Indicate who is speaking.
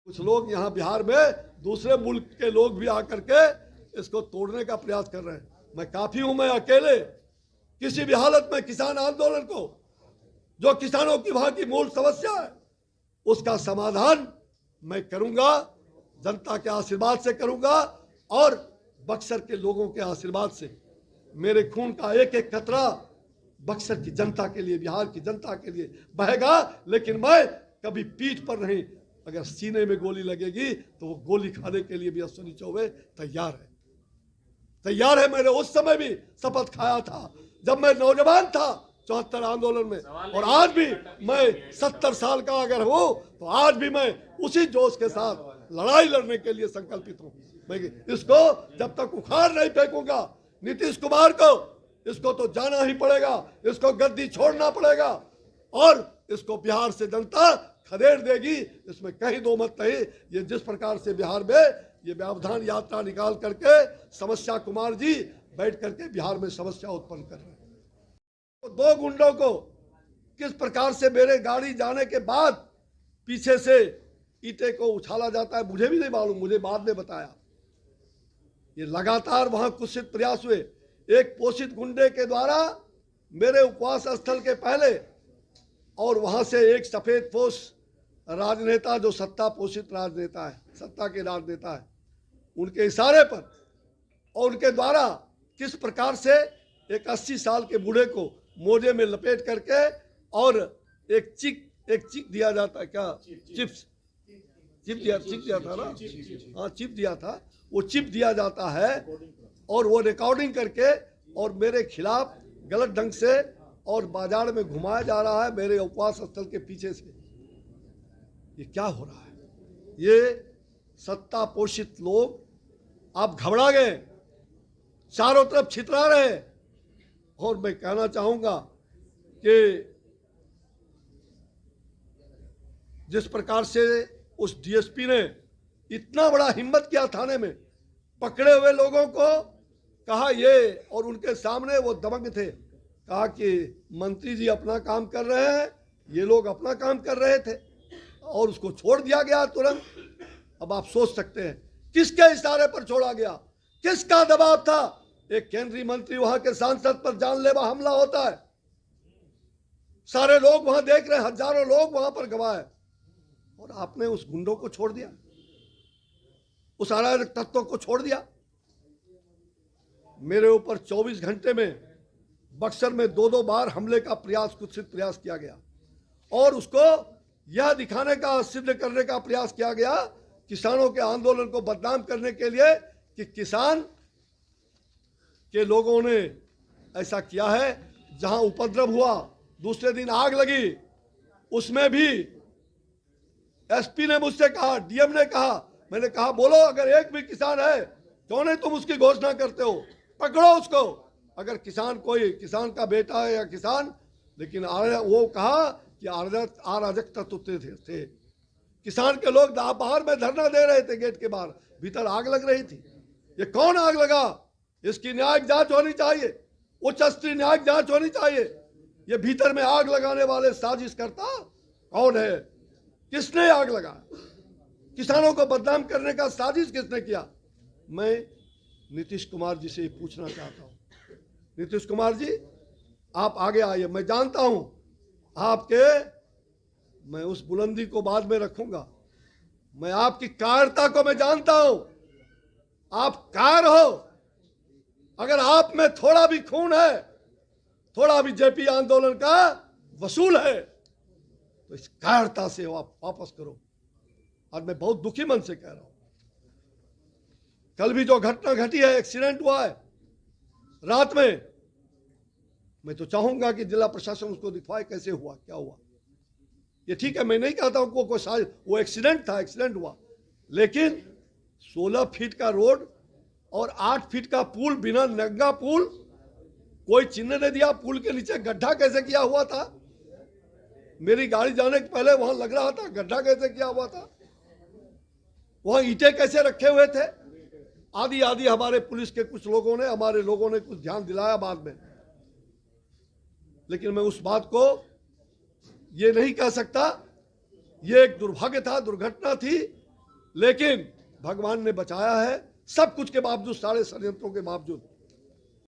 Speaker 1: कुछ लोग यहाँ बिहार में दूसरे मुल्क के लोग भी आकर के इसको तोड़ने का प्रयास कर रहे हैं। मैं काफी हूं, मैं अकेले किसी भी हालत में किसान आंदोलन को, जो किसानों की वहां की मूल समस्या है, उसका समाधान मैं करूंगा, जनता के आशीर्वाद से करूंगा और बक्सर के लोगों के आशीर्वाद से। मेरे खून का एक एक कतरा बक्सर की जनता के लिए, बिहार की जनता के लिए बहेगा। लेकिन मैं कभी पीठ पर नहीं, अगर सीने में गोली लगेगी तो वो गोली खाने के लिए भी अश्विनी चौबे तैयार है। मैंने उस समय भी शपथ खाया था जब मैं नौजवान था 74 आंदोलन में, और आज भी मैं 70 साल का अगर हूं तो आज भी मैं उसी जोश के साथ लड़ाई लड़ने के लिए संकल्पित हूं। मैं इसको जब तक उखाड़ नहीं फेंकूंगा, नीतीश कुमार को, इसको तो जाना ही पड़ेगा, इसको गद्दी छोड़ना पड़ेगा और इसको बिहार से जनता खदेड़ देगी, इसमें कहीं दो मत नहीं। ये जिस प्रकार से बिहार में ये व्यवधान यात्रा निकाल करके समस्या कुमार जी बैठ करके बिहार में समस्या उत्पन्न कर रहे हैं। तो दो गुंडों को किस प्रकार से मेरे गाड़ी जाने के बाद पीछे से ईंटे को उछाला जाता है मुझे भी नहीं मालूम, मुझे बाद में बताया। ये लगातार वहां कुत्सित प्रयास हुए। एक पोषित गुंडे के द्वारा मेरे उपवास स्थल के पहले, और वहां से एक सफेद पोष राजनेता जो सत्ता पोषित राजनेता है, सत्ता के राजनेता है, उनके इशारे पर और उनके द्वारा किस प्रकार से एक 80 साल के बूढ़े को मोजे में लपेट करके और एक चिक दिया जाता है, क्या चिप दिया था ना, हाँ चिप दिया था, वो चिप दिया जाता है और वो रिकॉर्डिंग करके और मेरे खिलाफ गलत ढंग से और बाजार में घुमाया जा रहा है मेरे उपवास स्थल के पीछे से। ये क्या हो रहा है? ये सत्ता पोषित लोग आप घबरा गए, चारों तरफ छितरा रहे। और मैं कहना चाहूंगा कि जिस प्रकार से उस डीएसपी ने इतना बड़ा हिम्मत किया, थाने में पकड़े हुए लोगों को कहा ये, और उनके सामने वो दबंग थे, कहा कि मंत्री जी अपना काम कर रहे हैं, ये लोग अपना काम कर रहे थे, और उसको छोड़ दिया गया तुरंत। अब आप सोच सकते हैं किसके इशारे पर छोड़ा गया, किसका दबाव था। एक केंद्रीय मंत्री वहां के सांसद पर जानलेवा हमला होता है, सारे लोग वहां देख रहे हैं, हजारों लोग वहां पर गवाह है, और आपने उस गुंडों को छोड़ दिया, उस अराजक तत्वों को छोड़ दिया। मेरे ऊपर 24 घंटे में बक्सर में 2-2 बार हमले का प्रयास, कुत्सित प्रयास किया गया, और उसको यह दिखाने का, सिद्ध करने का प्रयास किया गया, किसानों के आंदोलन को बदनाम करने के लिए कि किसान के लोगों ने ऐसा किया है। जहां उपद्रव हुआ, दूसरे दिन आग लगी, उसमें भी एसपी ने मुझसे कहा, डीएम ने कहा, मैंने कहा बोलो अगर एक भी किसान है क्यों नहीं तुम उसकी घोषणा करते हो, पकड़ो उसको, अगर किसान कोई किसान का बेटा है या किसान। लेकिन वो कहा कि अराजक तत्व थे। किसान के लोग बाहर में धरना दे रहे थे, गेट के बाहर, भीतर आग लग रही थी। ये कौन आग लगा? इसकी न्यायिक जांच होनी चाहिए, उच्च स्तरीय न्यायिक जांच होनी चाहिए। ये भीतर में आग लगाने वाले साजिशकर्ता कौन है? किसने आग लगाया? किसानों को बदनाम करने का साजिश किसने किया? मैं नीतीश कुमार जी से पूछना चाहता हूं, नीतीश कुमार जी आप आगे आइए। मैं जानता हूं आपके, मैं उस बुलंदी को बाद में रखूंगा, मैं आपकी कायरता को मैं जानता हूं, आप कायर हो। अगर आप में थोड़ा भी खून है, थोड़ा भी जेपी आंदोलन का वसूल है, तो इस कायरता से आप वापस करो। और मैं बहुत दुखी मन से कह रहा हूं, कल भी जो घटना घटी है, एक्सीडेंट हुआ है रात में, मैं तो चाहूंगा कि जिला प्रशासन उसको दिखवाए कैसे हुआ, क्या हुआ। ये ठीक है, मैं नहीं कहता हूं वो एक्सीडेंट था, एक्सीडेंट हुआ, लेकिन 16 फीट का रोड और 8 फीट का पुल, बिना नंगा पुल, कोई चिन्ह नहीं दिया, पुल के नीचे गड्ढा कैसे किया हुआ था? मेरी गाड़ी जाने के पहले वहां लग रहा था गड्ढा कैसे किया हुआ था, वहां ईंटें कैसे रखे हुए थे, आदि हमारे पुलिस के कुछ लोगों ने, हमारे लोगों ने कुछ ध्यान दिलाया बाद में। लेकिन मैं उस बात को ये नहीं कह सकता, ये एक दुर्भाग्य था, दुर्घटना थी, लेकिन भगवान ने बचाया है, सब कुछ के बावजूद, सारे षड्यंत्रों के बावजूद।